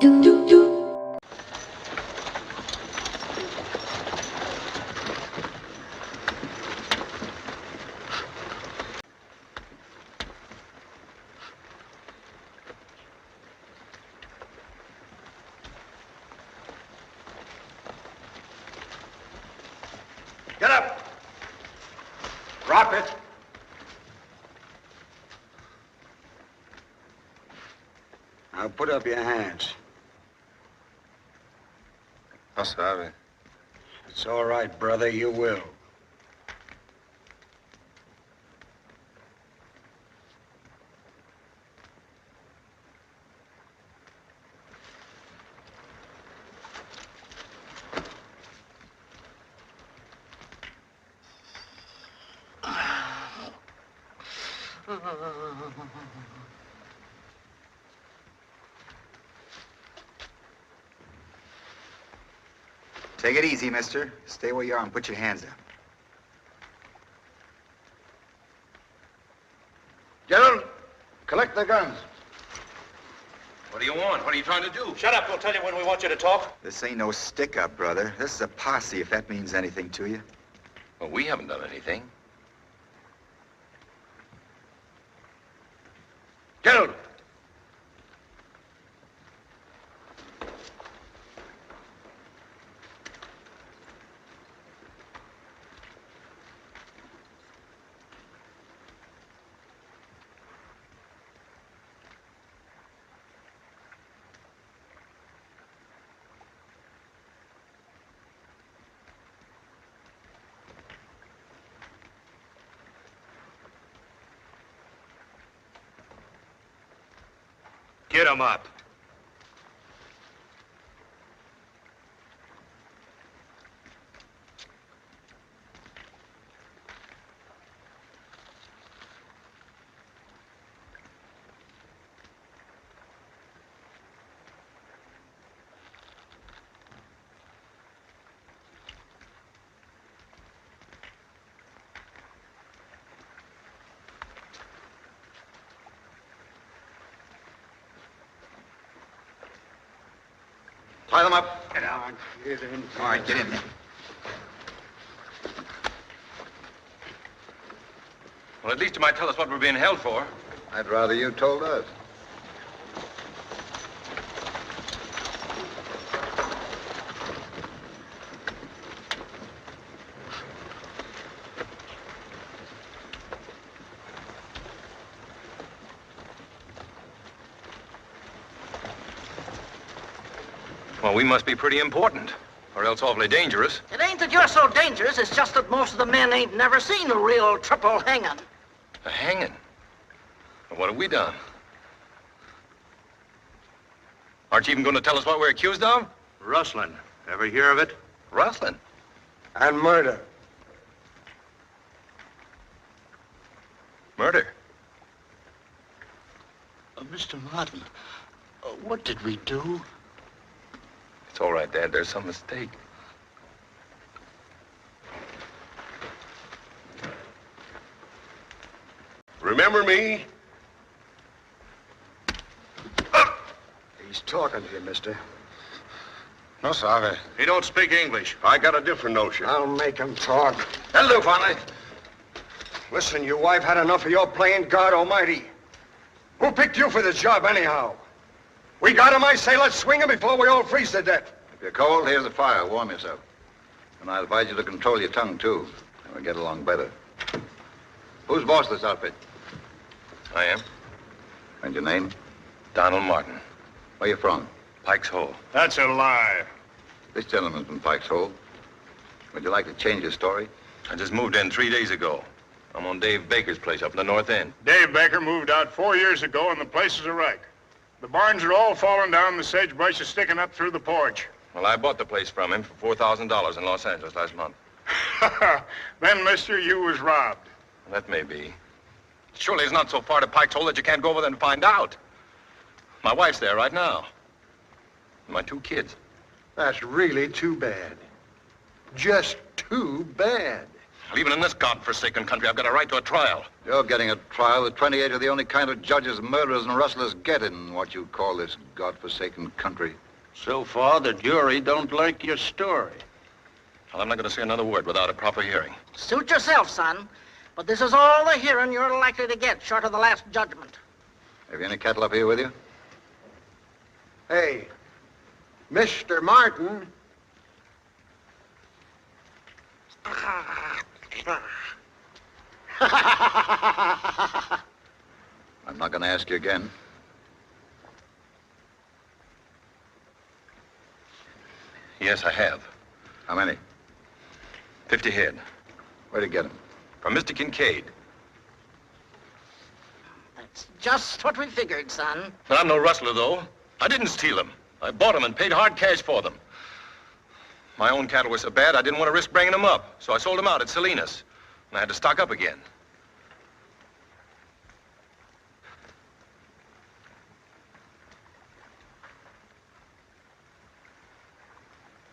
Get up. Drop it. Now put up your hands. No sabe. It's all right, brother. You will. Take it easy, mister. Stay where you are and put your hands up. Gentlemen, collect the guns. What do you want? What are you trying to do? Shut up. We'll tell you when we want you to talk. This ain't no stick-up, brother. This is a posse, if that means anything to you. Well, we haven't done anything. Gentlemen. Get him up. Tie them up. Get on. Get in. All right, get in there. Well, at least you might tell us what we're being held for. I'd rather you told us. Well, we must be pretty important, or else awfully dangerous. It ain't that you're so dangerous, it's just that most of the men ain't never seen a real triple hanging. A hanging? Well, what have we done? Aren't you even going to tell us what we're accused of? Rustling. Ever hear of it? Rustling. And murder. Murder. Mr. Martin, what did we do? It's all right, Dad. There's some mistake. Remember me? He's talking to you, mister. No sabe. He don't speak English. I got a different notion. I'll make him talk. That'll do, finally. Listen, your wife had enough of your playing God Almighty. Who picked you for this job, anyhow? We got him, I say, let's swing him before we all freeze to death. If you're cold, here's a fire. Warm yourself. And I advise you to control your tongue, too. And we'll get along better. Who's boss of this outfit? I am. And your name? Donald Martin. Where you from? Pike's Hole. That's a lie. This gentleman's from Pike's Hole. Would you like to change your story? I just moved in 3 days ago. I'm on Dave Baker's place up in the North End. Dave Baker moved out 4 years ago, and the place is a wreck. The barns are all falling down, the sagebrush is sticking up through the porch. Well, I bought the place from him for $4,000 in Los Angeles last month. Then, mister, you was robbed. That may be. Surely it's not so far to Pike's Hole that you can't go over there and find out. My wife's there right now. And my 2 kids. That's really too bad. Just too bad. Well, even in this godforsaken country, I've got a right to a trial. You're getting a trial that 28 are the only kind of judges murderers and rustlers get in what you call this godforsaken country. So far, the jury don't like your story. Well, I'm not going to say another word without a proper hearing. Suit yourself, son. But this is all the hearing you're likely to get, short of the last judgment. Have you any cattle up here with you? Hey, Mr. Martin. I'm not going to ask you again. Yes, I have. How many? 50 head. Where'd you get them? From Mr. Kincaid. That's just what we figured, son. But I'm no rustler, though. I didn't steal them. I bought them and paid hard cash for them. My own cattle were so bad, I didn't want to risk bringing them up. So I sold them out at Salinas. And I had to stock up again.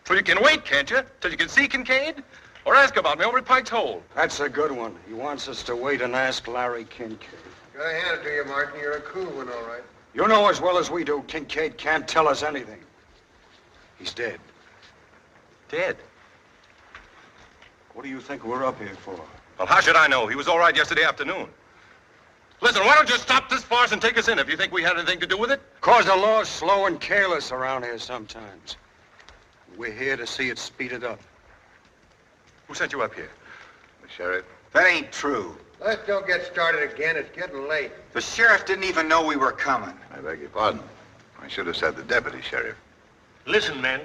So you can wait, can't you? Till you can see Kincaid? Or ask about me over at Pike's Hole. That's a good one. He wants us to wait and ask Larry Kincaid. Gotta hand it to you, Martin. You're a cool one, all right. You know as well as we do, Kincaid can't tell us anything. He's dead. Dead? What do you think we're up here for? Well, how should I know? He was all right yesterday afternoon. Listen, why don't you stop this farce and take us in if you think we had anything to do with it? 'Cause the law's slow and careless around here sometimes. We're here to see it speeded up. Who sent you up here? The sheriff. That ain't true. Let's don't get started again. It's getting late. The sheriff didn't even know we were coming. I beg your pardon. I should have said the deputy sheriff. Listen, men.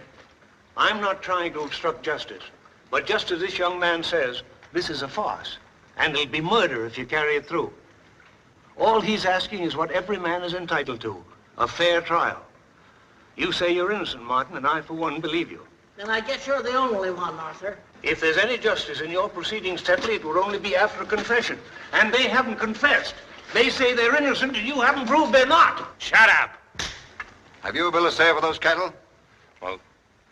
I'm not trying to obstruct justice. But just as this young man says, this is a farce. And it'll be murder if you carry it through. All he's asking is what every man is entitled to, a fair trial. You say you're innocent, Martin, and I, for one, believe you. Then I guess you're the only one, Arthur. If there's any justice in your proceedings, Tetley, it would only be after a confession. And they haven't confessed. They say they're innocent, and you haven't proved they're not. Shut up! Have you a bill of sale for those cattle? Well,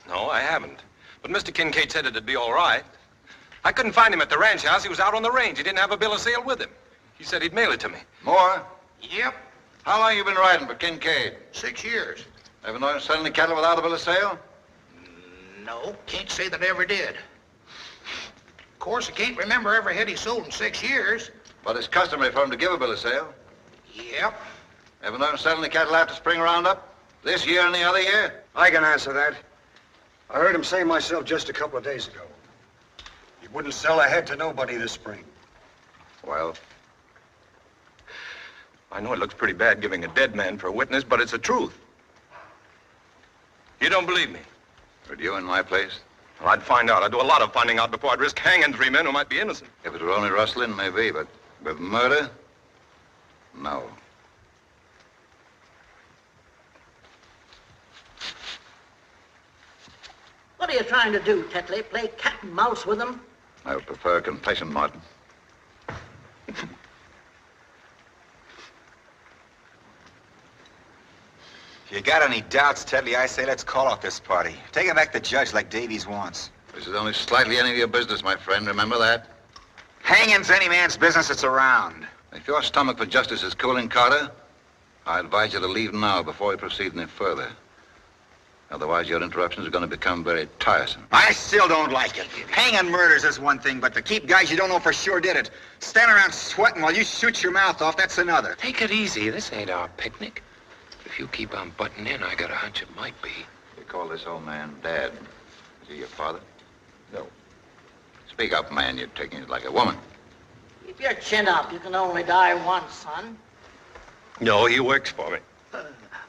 no, I haven't. But Mr. Kincaid said it'd be all right. I couldn't find him at the ranch house. He was out on the range. He didn't have a bill of sale with him. He said he'd mail it to me. More? Yep. How long you been riding for Kincaid? 6 years. Ever known him selling any cattle without a bill of sale? No, can't say that I ever did. Of course, I can't remember every head he sold in 6 years. But it's customary for him to give a bill of sale. Yep. Ever known him selling the cattle after spring roundup? This year and the other year? I can answer that. I heard him say myself just a couple of days ago. He wouldn't sell a head to nobody this spring. Well, I know it looks pretty bad giving a dead man for a witness, but it's the truth. You don't believe me? would you in my place? Well, I'd find out. I'd do a lot of finding out before I'd risk hanging 3 men who might be innocent. If it were only rustling, maybe, but with murder, no. What are you trying to do, Tetley? Play cat and mouse with them? I would prefer a confession, Martin. If you got any doubts, Tetley, I say let's call off this party. Take it back to Judge like Davies wants. This is only slightly any of your business, my friend. Remember that? Hanging's any man's business that's around. If your stomach for justice is cooling, Carter, I advise you to leave now before we proceed any further. Otherwise, your interruptions are going to become very tiresome. I still don't like it. Hanging murders is one thing, but to keep guys you don't know for sure did it, stand around sweating while you shoot your mouth off, that's another. Take it easy. This ain't our picnic. If you keep on butting in, I got a hunch it might be. You call this old man Dad. Is he your father? No. Speak up, man. You're taking it like a woman. Keep your chin up. You can only die once, son. No, he works for me.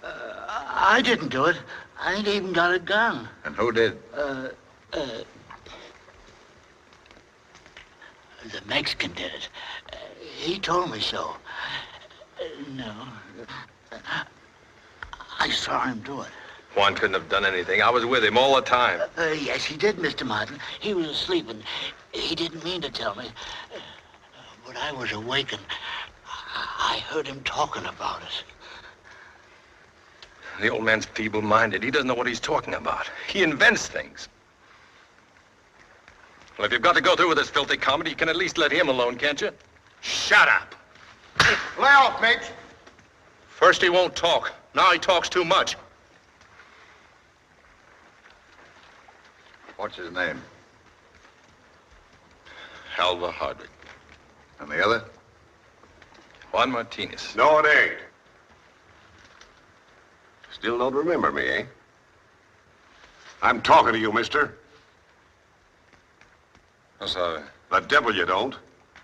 I didn't do it. I ain't even got a gun. And who did? The Mexican did it. He told me so. No. I saw him do it. Juan couldn't have done anything. I was with him all the time. Yes, he did, Mr. Martin. He was asleep, and he didn't mean to tell me. But I was awake, and I heard him talking about it. The old man's feeble-minded. He doesn't know what he's talking about. He invents things. Well, if you've got to go through with this filthy comedy, you can at least let him alone, can't you? Shut up. Lay off, mates. First he won't talk. Now he talks too much. What's his name? Alva Hardwick. And the other? Juan Martinez. No, it ain't. Still don't remember me, eh? I'm talking to you, mister. I'm sorry. The devil you don't.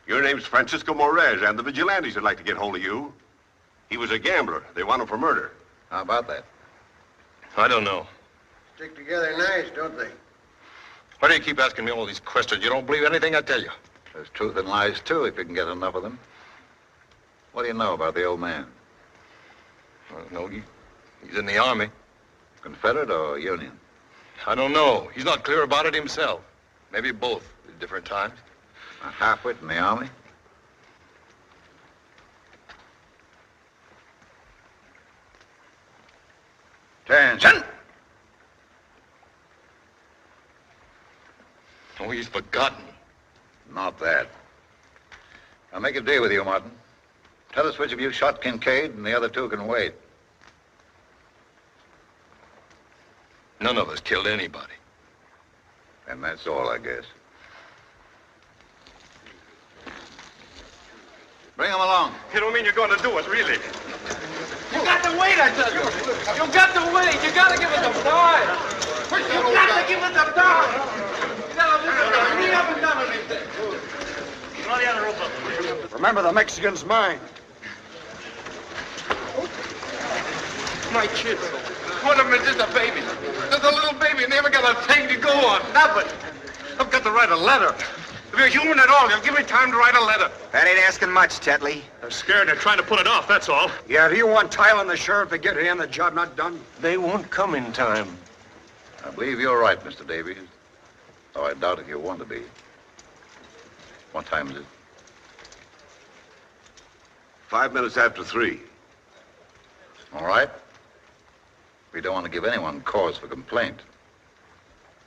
Your name's Francisco Morez, and the vigilantes would like to get hold of you. He was a gambler. They want him for murder. How about that? I don't know. Stick together nice, don't they? Why do you keep asking me all these questions? You don't believe anything I tell you. There's truth and lies, too, if you can get enough of them. What do you know about the old man? I don't know. He's in the Army. Confederate or Union? I don't know. He's not clear about it himself. Maybe both at different times. A halfwit in the Army? Attention! Oh, he's forgotten. Not that. I'll make a deal with you, Martin. Tell us which of you shot Kincaid, and the other two can wait. None of us killed anybody. And that's all, I guess. Bring him along. You don't mean you're going to do it, really? You got to wait, I tell you. You got to wait. You got to give us some time. You got to give us some time. We haven't done anything. Remember the Mexican's mind. My kids. One of them is just a baby. Just a little baby, and they never got a thing to go on. Nothing. I've got to write a letter. If you're human at all, you'll give me time to write a letter. That ain't asking much, Tetley. They're scared. They're trying to put it off, that's all. Yeah, do you want Tyler and the sheriff to get here and the job not done? They won't come in time. I believe you're right, Mr. Davies. Though I doubt if you want to be. What time is it? 5 minutes after 3. All right. We don't want to give anyone cause for complaint.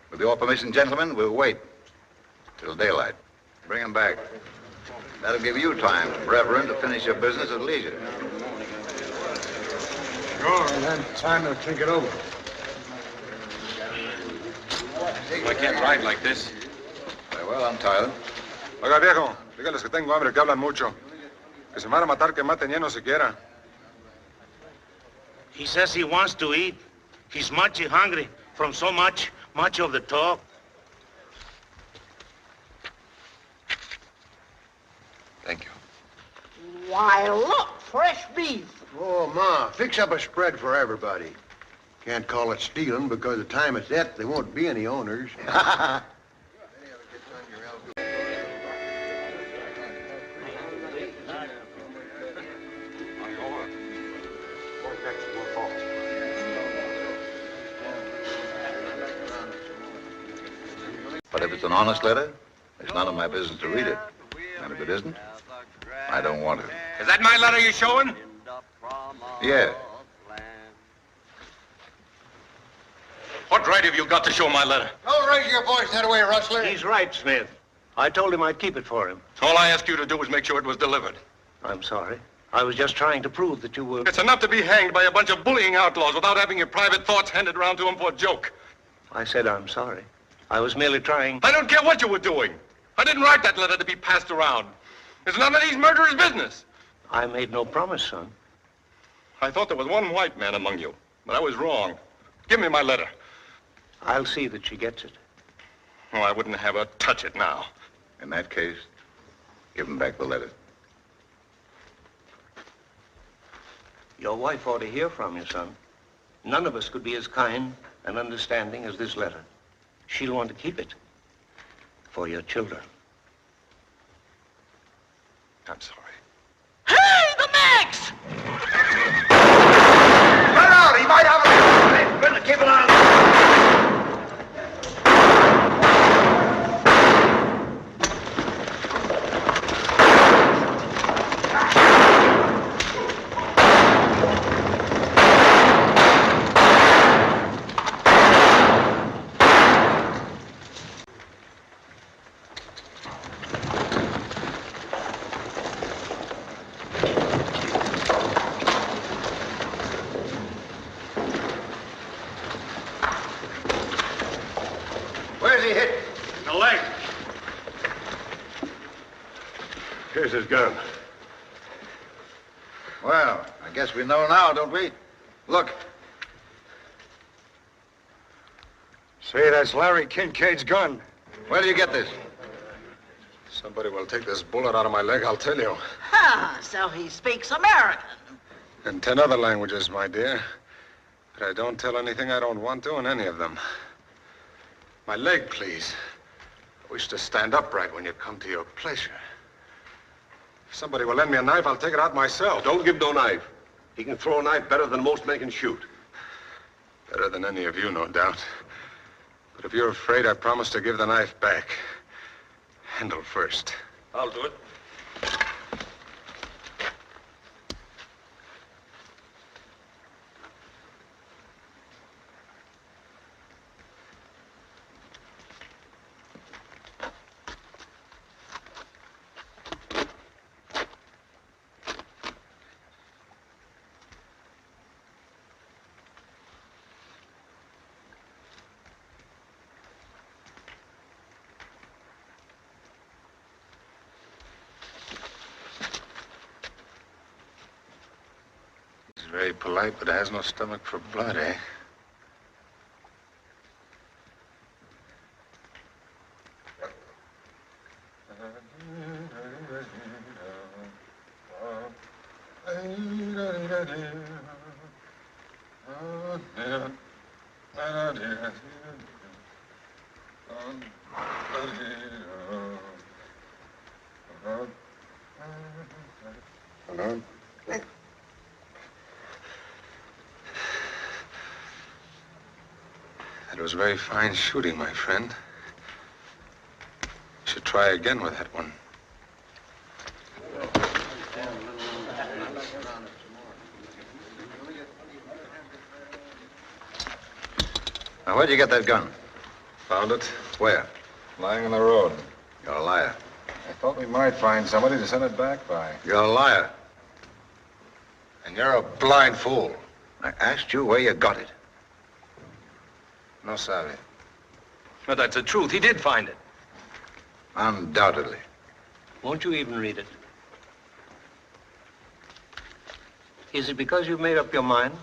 With your permission, gentlemen, we'll wait till daylight. Bring him back. That'll give you time, Reverend, to finish your business at leisure. Sure, and then time to think it over. I can't ride like this. Very well, I'm Tyler. Oiga, viejo, dígales que tengo hambre, que hablan mucho. Que se me van a matar, que maten lleno siquiera. He says he wants to eat. He's mighty hungry from so much of the talk. Thank you. Why, look, fresh beef. Oh, Ma, fix up a spread for everybody. Can't call it stealing because the time it's at, there won't be any owners. But if it's an honest letter, it's none of my business to read it. And if it isn't, I don't want it. Is that my letter you're showing? Yeah. What right have you got to show my letter? Don't raise your voice that way, Rustler. He's right, Smith. I told him I'd keep it for him. All I asked you to do was make sure it was delivered. I'm sorry. I was just trying to prove that you were... It's enough to be hanged by a bunch of bullying outlaws without having your private thoughts handed around to them for a joke. I said I'm sorry. I was merely trying... I don't care what you were doing. I didn't write that letter to be passed around. It's none of these murderers' business. I made no promise, son. I thought there was one white man among you, but I was wrong. Give me my letter. I'll see that she gets it. Oh, I wouldn't have her touch it now. In that case, give him back the letter. Your wife ought to hear from you, son. None of us could be as kind and understanding as this letter. She'll want to keep it for your children. I'm sorry. Hey, the Max! Get out! He might have a... Better keep it on. Where's his gun? Well, I guess we know now, don't we? Look. Say, that's Larry Kincaid's gun. Where do you get this? Somebody will take this bullet out of my leg, I'll tell you. Ah, so he speaks American. And 10 other languages, my dear. But I don't tell anything I don't want to in any of them. My leg, please. I wish to stand upright when you come to your pleasure. If somebody will lend me a knife, I'll take it out myself. Don't give no knife. He can throw a knife better than most men can shoot. Better than any of you, no doubt. But if you're afraid, I promise to give the knife back. Handle first. I'll do it. Very polite, but has no stomach for blood, eh? That was very fine shooting, my friend. You should try again with that one. Now, where'd you get that gun? Found it? Where? Lying on the road. You're a liar. I thought we might find somebody to send it back by. You're a liar. And you're a blind fool. I asked you where you got it. No sabe. But that's the truth. He did find it. Undoubtedly. Won't you even read it? Is it because you've made up your mind,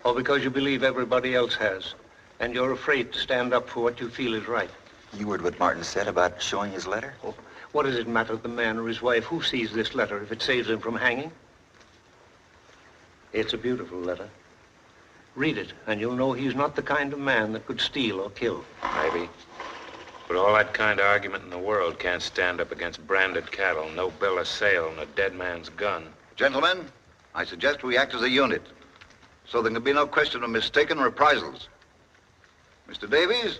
or because you believe everybody else has, and you're afraid to stand up for what you feel is right? You heard what Martin said about showing his letter? Oh, what does it matter to the man or his wife who sees this letter if it saves him from hanging? It's a beautiful letter. Read it, and you'll know he's not the kind of man that could steal or kill. Maybe. But all that kind of argument in the world can't stand up against branded cattle, no bill of sale, and a dead man's gun. Gentlemen, I suggest we act as a unit, so there can be no question of mistaken reprisals. Mr. Davies,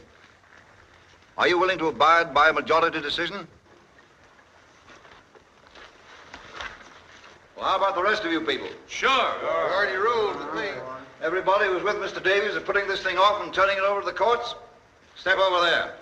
are you willing to abide by a majority decision? Well, how about the rest of you people? Sure. Already ruled with me. Everybody who's with Mr. Davies in putting this thing off and turning it over to the courts, step over there.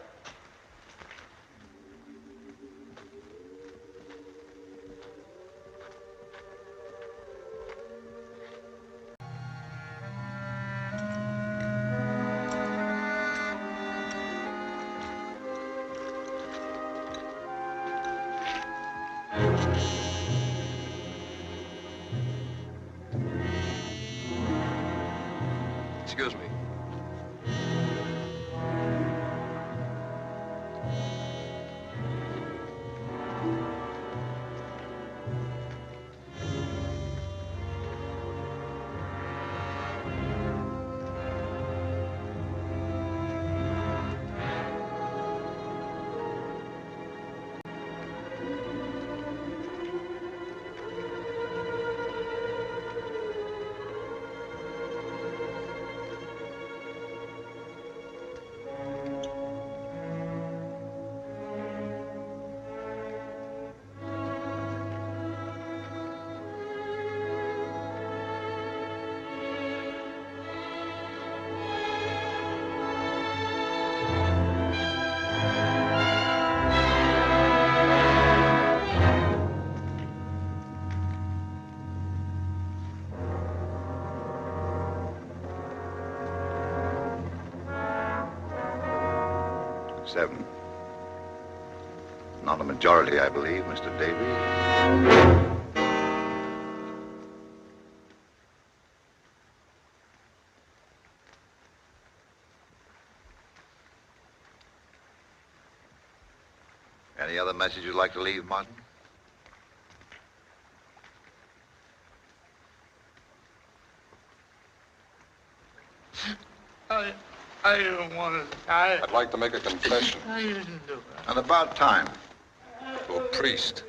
Excuse me. Not a majority, I believe, Mr. Davies. Any other message you'd like to leave, Martin? I don't want to die. I'd like to make a confession. I didn't do it. And about time. To a priest.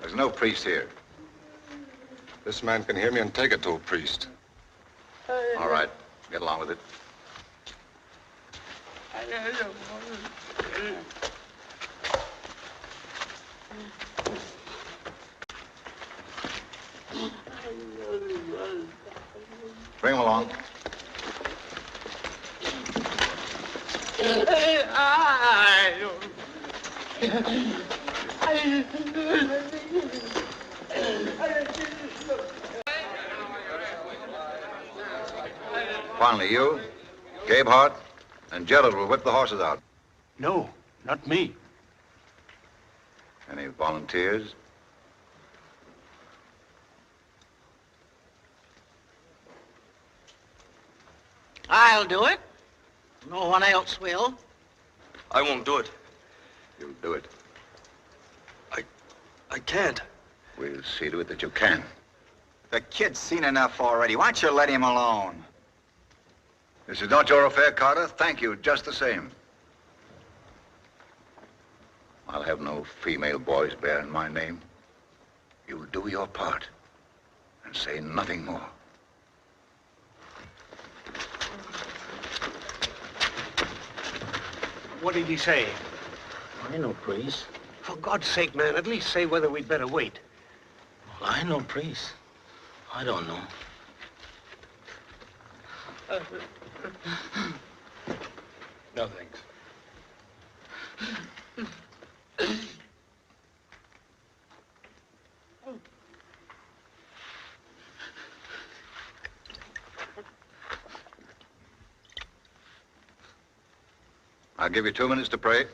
There's no priest here. This man can hear me and take it to a priest. All right. Get along with it. I don't want to. Bring him along. Finally, you, Gabe Hart, and Gerald will whip the horses out. No, not me. Any volunteers? I'll do it. No one else will. I won't do it. You'll do it. I can't. We'll see to it that you can. The kid's seen enough already. Why don't you let him alone? This is not your affair, Carter. Thank you, just the same. I'll have no female boys bearing my name. You'll do your part and say nothing more. What did he say? I know priest. For God's sake, man, at least say whether we'd better wait. Well, I know priest. I don't know. No, thanks. I'll give you 2 minutes to pray.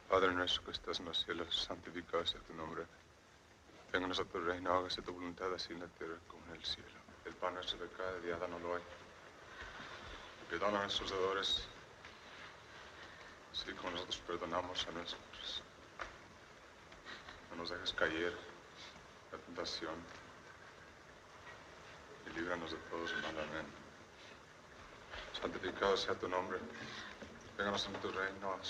Padre nuestro que estás en los cielos, santificado sea tu nombre. Venga a nosotros tu reino, hágase tu voluntad así en la tierra como en el cielo. El pan nuestro de cada día, dánoslo hoy. Perdona a nuestros deudores, así como nosotros perdonamos a nuestros. No nos dejes caer en la tentación y líbranos de todos el mal. Amén. Santificado sea tu nombre. Venga a nosotros tu reino.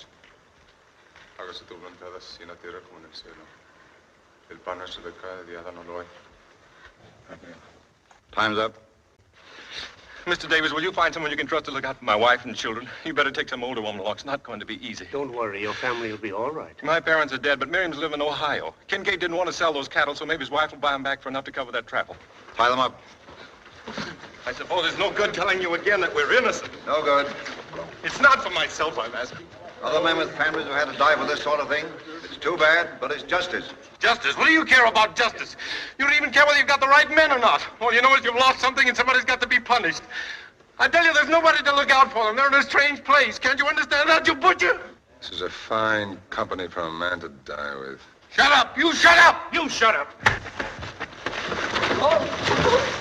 Hágase tu voluntad así en la tierra como en el cielo. El pan nuestro de cada día, dánoslo hoy. Amén. Time's up. Mr. Davis, will you find someone you can trust to look out for my wife and children? You better take some older woman along. It's not going to be easy. Don't worry, your family will be all right. My parents are dead, but Miriam's live in Ohio. Kincaid didn't want to sell those cattle, so maybe his wife will buy them back for enough to cover that travel. Tie them up. I suppose it's no good telling you again that we're innocent. No good. It's not for myself I'm asking. Other men with families have had to die for this sort of thing. It's too bad, but it's justice. Justice? What do you care about justice? You don't even care whether you've got the right men or not. All you know is you've lost something and somebody's got to be punished. I tell you, there's nobody to look out for them. They're in a strange place. Can't you understand that, you butcher? This is a fine company for a man to die with. Shut up! You shut up! You shut up!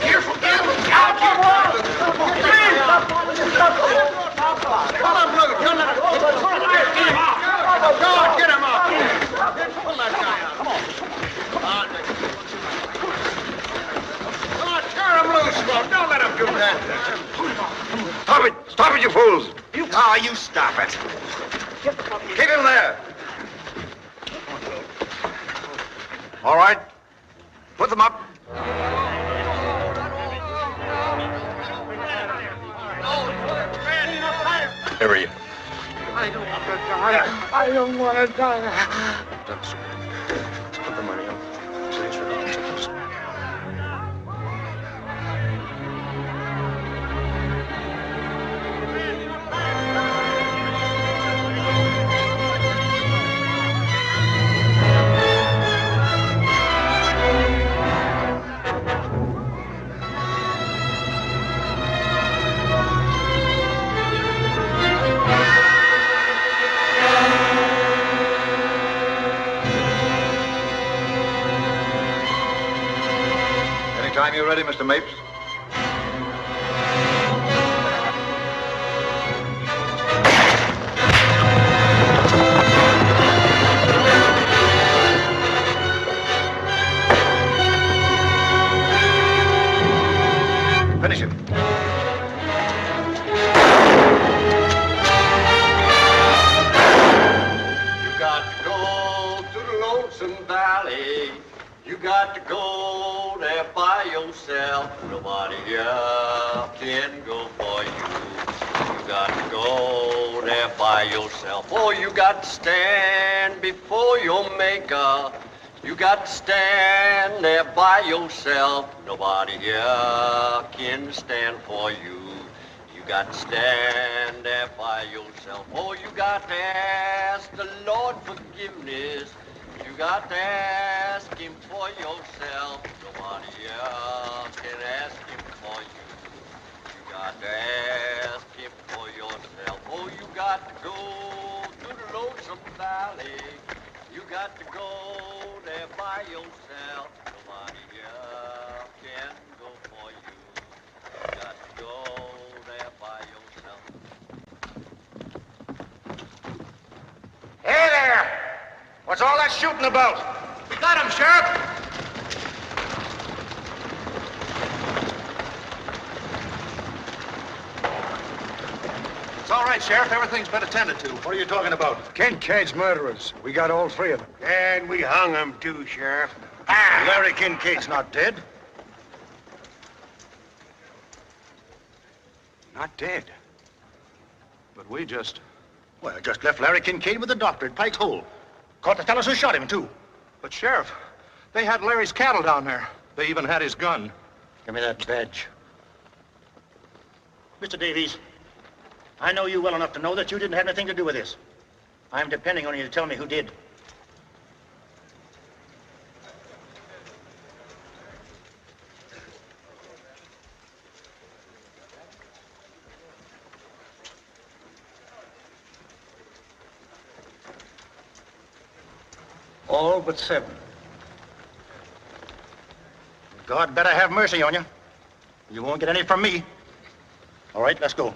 Careful, careful! Out here! Come on, brother! Come on! Get him off! God, get him off! Pull that guy out! Come on! Tear him loose, Smoke! Don't let him do that! Stop it! Stop it, you fools! You stop it. Keep him there! All right. Put them up. Here are you. I don't want to die. I don't want to die. Let's put the money up. you ready, Mr. Mapes? Finish him. You got to go to the lonesome valley. You got to go there by yourself. Nobody else can go for you. You got to go there by yourself. Oh, you got to stand before your maker. You got to stand there by yourself. Nobody else can stand for you. You got to stand there by yourself. Oh, you got to ask the Lord forgiveness. You got to ask him for yourself. Nobody else can ask him for you. You got to ask him for yourself. Oh, you got to go to the lonesome valley. You got to go there by yourself. Nobody else can go for you. You got to go there by yourself. Hey there! What's all that shooting about? We got him, Sheriff! It's all right, Sheriff. Everything's been attended to. What are you talking about? Kincaid's murderers. We got all three of them. And we hung him too, Sheriff. Ah! Larry Kincaid's not dead. Not dead. But we just left Larry Kincaid with the doctor at Pike's Hole. Caught the fellows who shot him, too. But, Sheriff, they had Larry's cattle down there. They even had his gun. Give me that badge. Mr. Davies, I know you well enough to know that you didn't have anything to do with this. I'm depending on you to tell me who did. All but 7. God better have mercy on you. You won't get any from me. All right, let's go.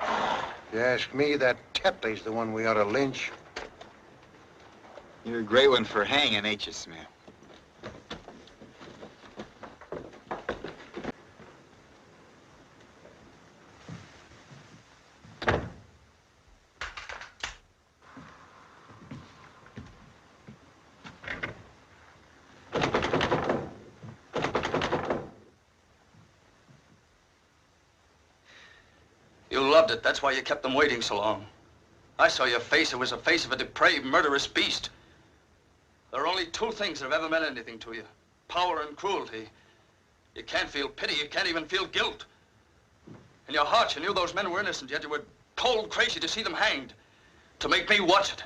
If you ask me, that Tetley's the one we ought to lynch. You're a great one for hanging, ain't you, Smith? You loved it. That's why you kept them waiting so long. I saw your face. It was the face of a depraved, murderous beast. There are only 2 things that have ever meant anything to you. Power and cruelty. You can't feel pity. You can't even feel guilt. In your heart, you knew those men were innocent, yet you were cold crazy to see them hanged. To make me watch it.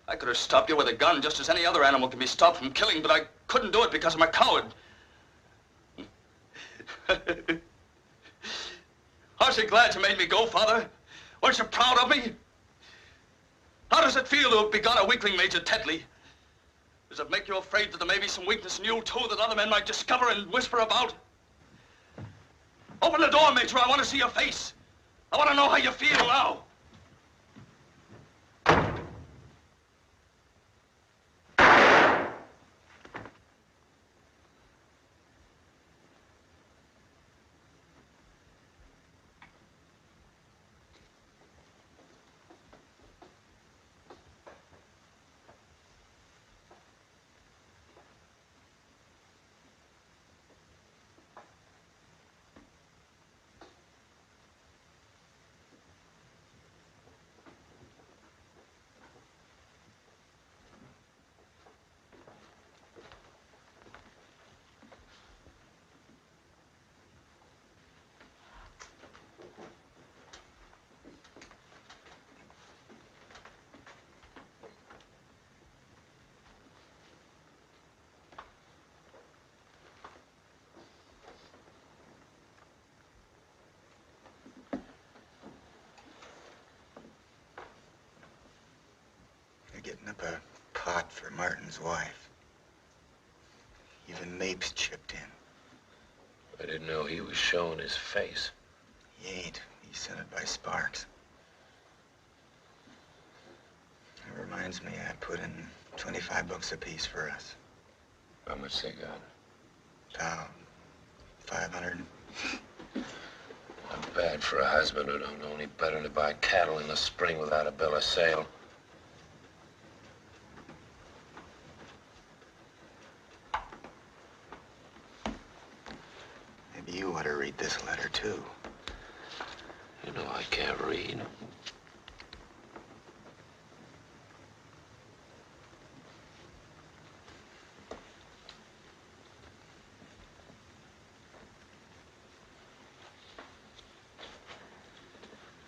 I could have stopped you with a gun just as any other animal can be stopped from killing, but I couldn't do it because I'm a coward. Aren't you glad you made me go, Father? Weren't you proud of me? How does it feel to have begun a weakling, Major Tetley? Does it make you afraid that there may be some weakness in you, too, that other men might discover and whisper about? Open the door, Major. I want to see your face. I want to know how you feel now. putting up a pot for Martin's wife. Even Mapes chipped in. I didn't know he was showing his face. He ain't. He sent it by Sparks. It reminds me I put in $25 apiece for us. How much they got? About 500. Not bad for a husband who don't know any better than to buy cattle in the spring without a bill of sale. Maybe you ought to read this letter, too. You know I can't read.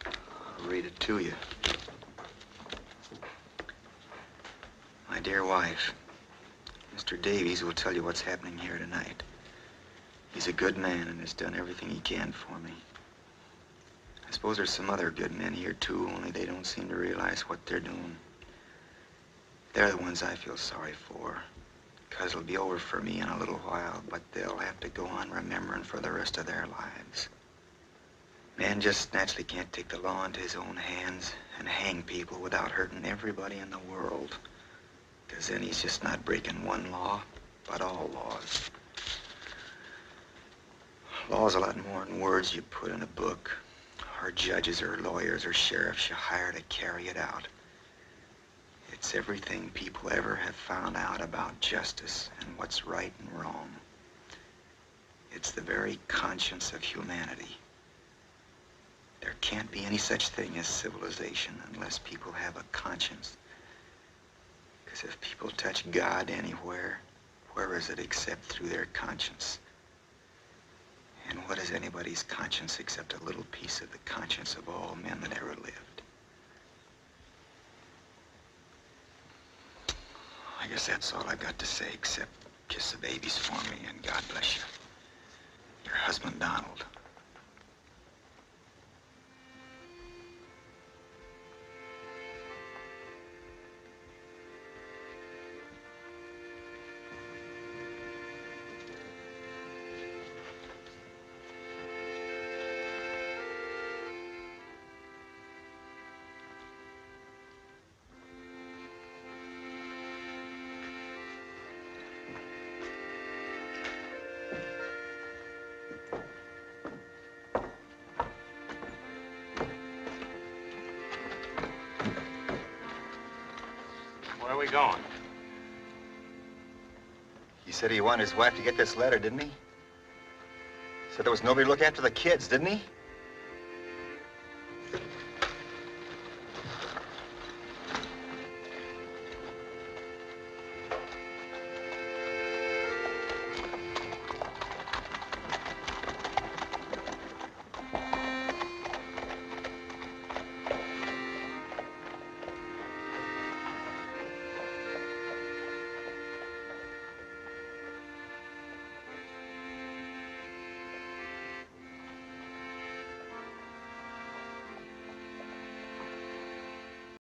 I'll read it to you. My dear wife, Mr. Davies will tell you what's happening here tonight. He's a good man and has done everything he can for me. I suppose there's some other good men here, too, only they don't seem to realize what they're doing. They're the ones I feel sorry for, because it'll be over for me in a little while, but they'll have to go on remembering for the rest of their lives. Man just naturally can't take the law into his own hands and hang people without hurting everybody in the world, because then he's just not breaking one law, but all laws. Law's a lot more than words you put in a book, or judges or lawyers or sheriffs you hire to carry it out. It's everything people ever have found out about justice and what's right and wrong. It's the very conscience of humanity. There can't be any such thing as civilization unless people have a conscience. Because if people touch God anywhere, where is it except through their conscience? And what is anybody's conscience except a little piece of the conscience of all men that ever lived? I guess that's all I've got to say, except kiss the babies for me, and God bless you. Your husband, Donald. Where are we going? He said he wanted his wife to get this letter, didn't he? Said there was nobody to look after the kids, didn't he?